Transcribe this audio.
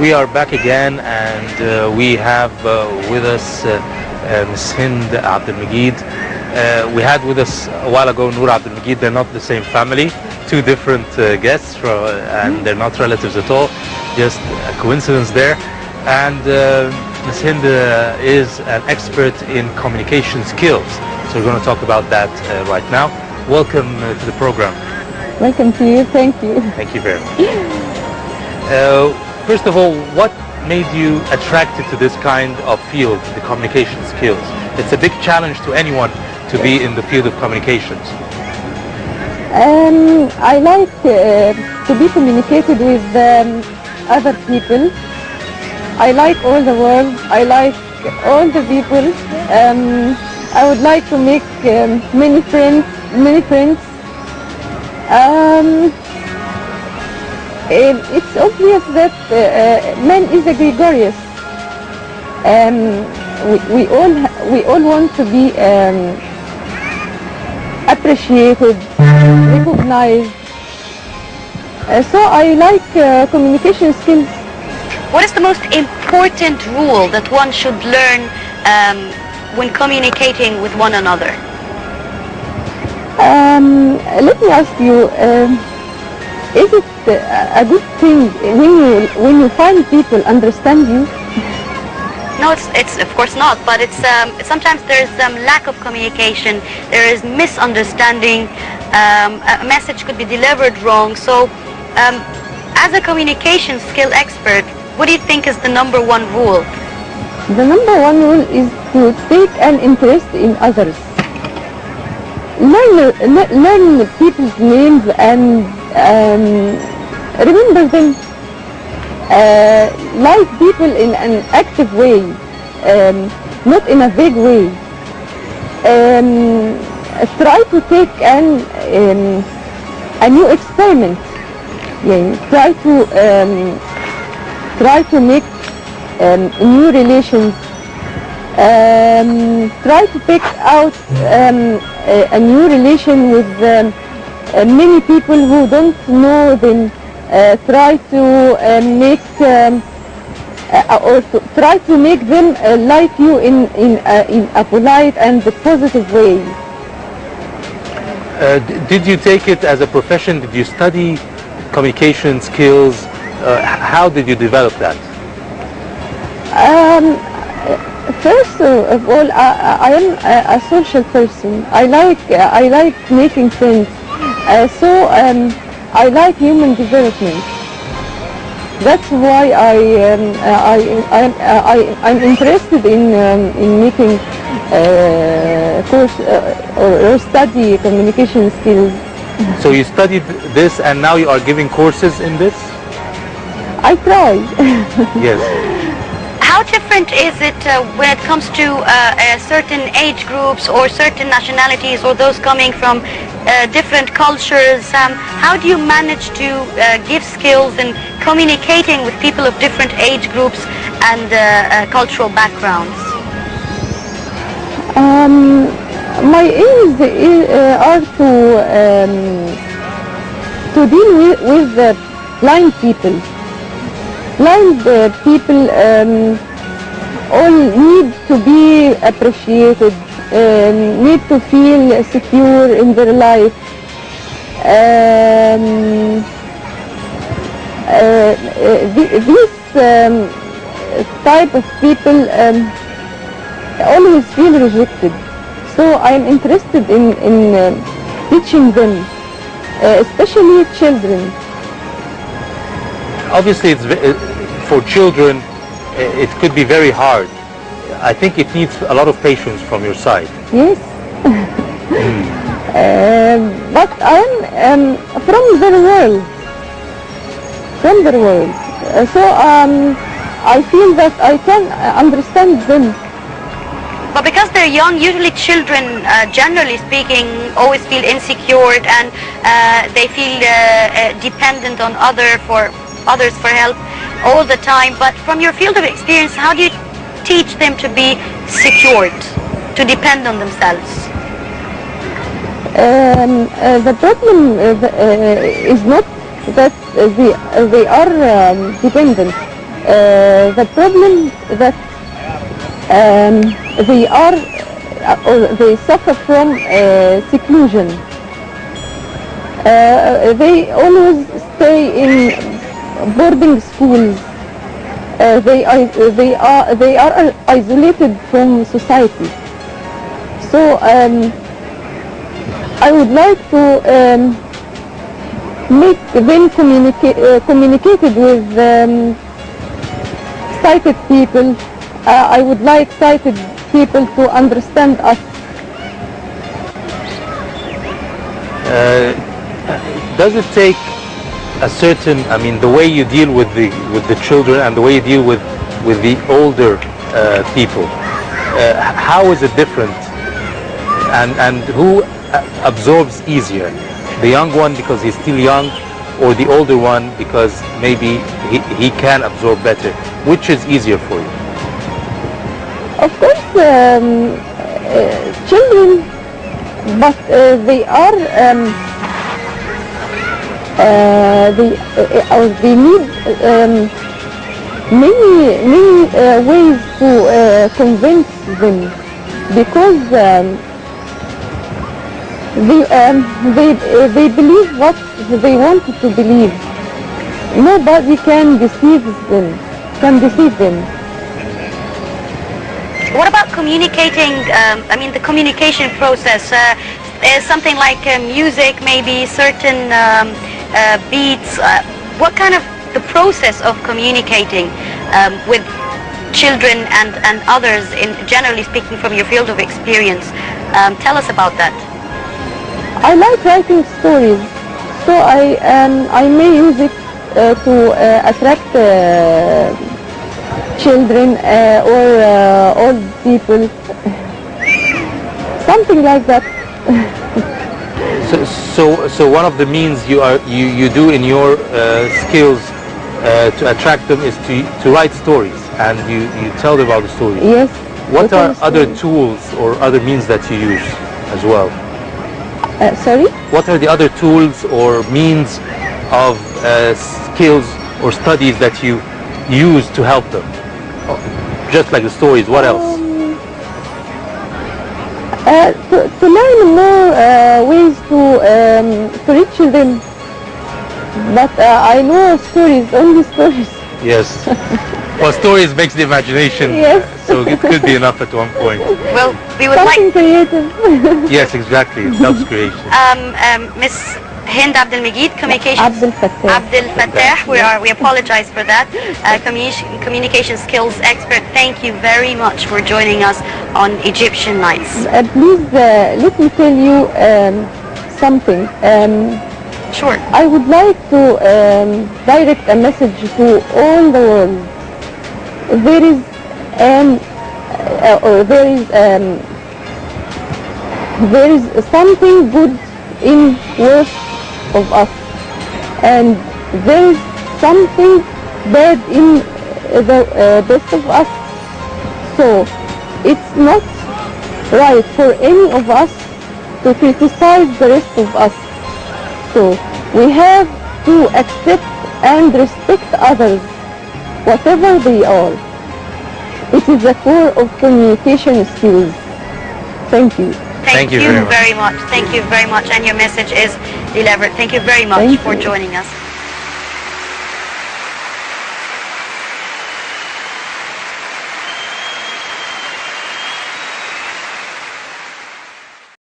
We are back again, and we have with us Ms. Hind Abdelmajid. We had with us a while ago Noor Abdelmajid. They're not the same family, two different guests, and they're not relatives at all, just a coincidence there. And Ms. Hind is an expert in communication skills, so we're going to talk about that right now. Welcome to the program. Welcome to you. Thank you. Thank you very much. First of all, what made you attracted to this kind of field, the communication skills? It's a big challenge to anyone to be in the field of communications. I like to be communicated with other people. I like all the world. I like all the people. I would like to make many friends. It's obvious that man is a gregarious. We all want to be appreciated, recognized. So I like communication skills. What is the most important rule that one should learn when communicating with one another? Let me ask you, is it a good thing when you find people understand you? No, it's of course not, but it's sometimes there's lack of communication, there is misunderstanding, a message could be delivered wrong. So as a communication skill expert, what do you think is the number one rule? The number one rule is to take an interest in others. Learn people's names and remember them. Like people in an active way, not in a vague way. Try to take a new experiment. Try to make new relations. Try to pick out a new relation with many people who don't know them. Try to make them like you in a polite and positive way. Did you take it as a profession? Did you study communication skills? How did you develop that? First of all, I am a social person. I like making friends. So I like human development. That's why I'm interested in making course or study communication skills. So you studied this, and now you are giving courses in this? I try. Yes. How different is it when it comes to certain age groups or certain nationalities or those coming from different cultures? How do you manage to give skills in communicating with people of different age groups and cultural backgrounds? My aims are to deal with blind people. Blind people all need to be appreciated, need to feel secure in their life. This type of people always feel rejected. So I am interested in teaching them, especially children. Obviously, for children, it could be very hard. I think it needs a lot of patience from your side. Yes. But I am from their world. So I feel that I can understand them. But because they're young, usually children, generally speaking, always feel insecure and they feel dependent on others for help all the time. But from your field of experience, how do you teach them to be secured, to depend on themselves? The problem is not that they are dependent. The problem that they are or they suffer from seclusion. They always stay in boarding schools. They are isolated from society. So I would like to make them communicated with sighted people. I would like sighted people to understand us. Does it take a certain, I mean, the way you deal with the children and the way you deal with the older people, how is it different, and who absorbs easier, the young one because he's still young, or the older one because maybe he can absorb better? Which is easier for you? Of course, children, but they are they need many ways to convince them, because they believe what they want to believe. Nobody can deceive them. What about communicating, I mean, the communication process, something like music, maybe certain beats, what kind of the process of communicating with children and others, in generally speaking from your field of experience? Tell us about that. I like writing stories, so I may use it to attract children or old people, something like that. So one of the means you do in your skills to attract them is to write stories, and you tell them about the stories. Yes. What are other tools or other means that you use as well? Sorry? What are the other tools or means of skills or studies that you use to help them? Just like the stories, what else? To learn more ways to reach them. But I know stories, only stories. Yes. Well, stories makes the imagination. Yes. So it could be enough at one point. Well, we would Something like... creative. Yes, exactly. It helps creation. Miss Hind Abdelmegid, Abdel Fattah. we apologize for that. Communication skills expert, thank you very much for joining us on Egyptian Nights. Please let me tell you something. Sure. I would like to direct a message to all the world. There is something good in worst of us, and there is something bad in the best of us. So it's not right for any of us to criticize the rest of us. So we have to accept and respect others, whatever they are. It is the core of communication skills. Thank you. Thank you very much. Thank you very much. And your message is delivered. Thank you very much for joining us.